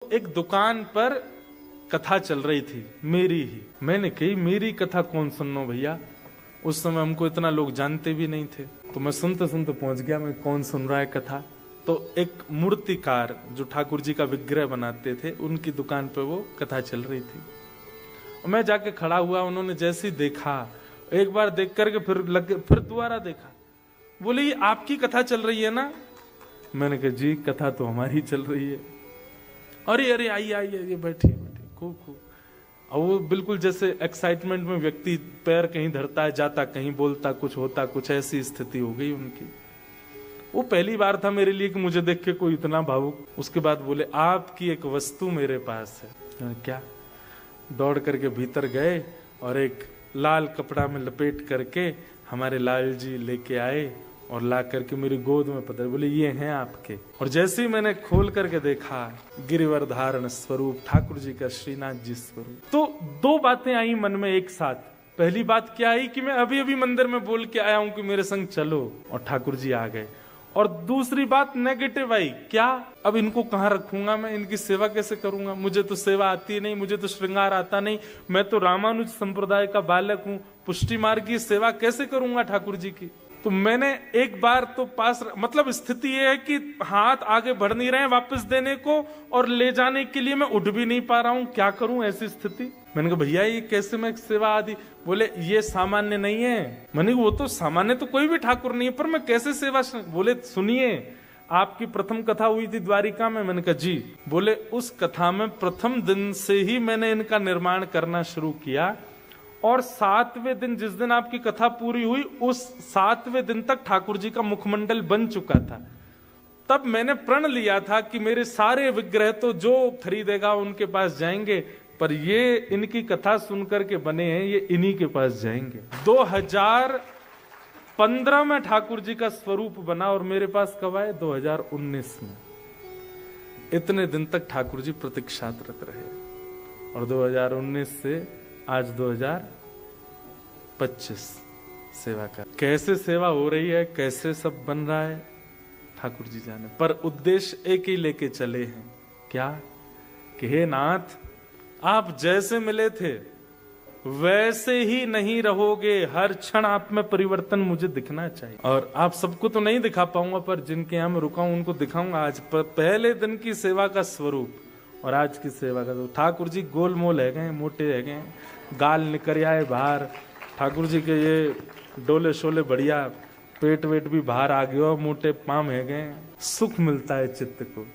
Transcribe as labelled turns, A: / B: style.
A: एक दुकान पर कथा चल रही थी, मेरी ही। मैंने कही मेरी कथा कौन सुनो भैया। उस समय हमको इतना लोग जानते भी नहीं थे, तो मैं सुनते सुनते पहुंच गया मैं कौन सुन रहा है कथा। तो एक मूर्तिकार जो ठाकुर जी का विग्रह बनाते थे, उनकी दुकान पे वो कथा चल रही थी। मैं जाके खड़ा हुआ, उन्होंने जैसे ही देखा, एक बार देख करके फिर दोबारा देखा, बोले ये आपकी कथा चल रही है ना। मैंने कहा जी कथा तो हमारी चल रही है। अरे अरे आइए आइए बैठिए बैठिए, खूब खूब। और वो बिल्कुल जैसे एक्साइटमेंट में व्यक्ति पैर कहीं धरता है, जाता कहीं, बोलता कुछ, होता कुछ, ऐसी स्थिति हो गई उनकी। वो पहली बार था मेरे लिए कि मुझे देख के कोई इतना भावुक। उसके बाद बोले आपकी एक वस्तु मेरे पास है। क्या? दौड़ करके भीतर गए और एक लाल कपड़ा में लपेट करके हमारे लाल जी लेके आए और ला करके मेरी गोद में पकड़, बोले ये हैं आपके। और जैसे ही मैंने खोल करके देखा, गिरिवर धारण स्वरूप ठाकुर जी का, श्रीनाथ जी स्वरूप। तो दो बातें आई मन में एक साथ। पहली बात क्या आई कि मैं अभी अभी मंदिर में बोल के आया हूं कि मेरे संग चलो, और ठाकुर जी आ गए। और दूसरी बात नेगेटिव आई, क्या अब इनको कहाँ रखूंगा मैं, इनकी सेवा कैसे करूंगा, मुझे तो सेवा आती नहीं, मुझे तो श्रृंगार आता नहीं, मैं तो रामानुज संप्रदाय का बालक हूँ, पुष्टि मार्ग की सेवा कैसे करूंगा ठाकुर जी की। तो मैंने एक बार तो मतलब स्थिति ये है कि हाथ आगे बढ़ नहीं रहे हैं वापस देने को, और ले जाने के लिए मैं उठ भी नहीं पा रहा हूं, क्या करूं ऐसी स्थिति। मैंने कहा भैया ये कैसे मैं सेवा आदि, बोले ये सामान्य नहीं है। मैंने वो तो सामान्य तो कोई भी ठाकुर नहीं है, पर मैं कैसे सेवा। बोले सुनिए, आपकी प्रथम कथा हुई थी द्वारिका में। मैंने कहा जी। बोले उस कथा में प्रथम दिन से ही मैंने इनका निर्माण करना शुरू किया, और 7वें दिन जिस दिन आपकी कथा पूरी हुई, उस 7वें दिन तक ठाकुर जी का मुखमंडल बन चुका था। तब मैंने प्रण लिया था कि मेरे सारे विग्रह तो जो खरीदेगा उनके पास जाएंगे, पर ये इनकी कथा सुनकर के बने हैं, ये इन्हीं के पास जाएंगे। 2015 में ठाकुर जी का स्वरूप बना, और मेरे पास कब आए? 2019 में। इतने दिन तक ठाकुर जी प्रतीक्षारत रहे, और 2019 से आज 2025 सेवा कर। कैसे सेवा हो रही है, कैसे सब बन रहा है, ठाकुर जी जाने। पर उद्देश्य एक ही लेके चले हैं, क्या कि हे नाथ, आप जैसे मिले थे वैसे ही नहीं रहोगे, हर क्षण आप में परिवर्तन मुझे दिखना चाहिए। और आप सबको तो नहीं दिखा पाऊंगा, पर जिनके यहाँ मैं रुका हूं उनको दिखाऊंगा। आज पहले दिन की सेवा का स्वरूप और आज की सेवा का। तो ठाकुर जी गोलमोल है गए, मोटे है गए, गाल निकल आए बाहर। ठाकुर जी के ये डोले शोले बढ़िया, पेट वेट भी बाहर आ गया, मोटे पाम है गए। सुख मिलता है चित्त को।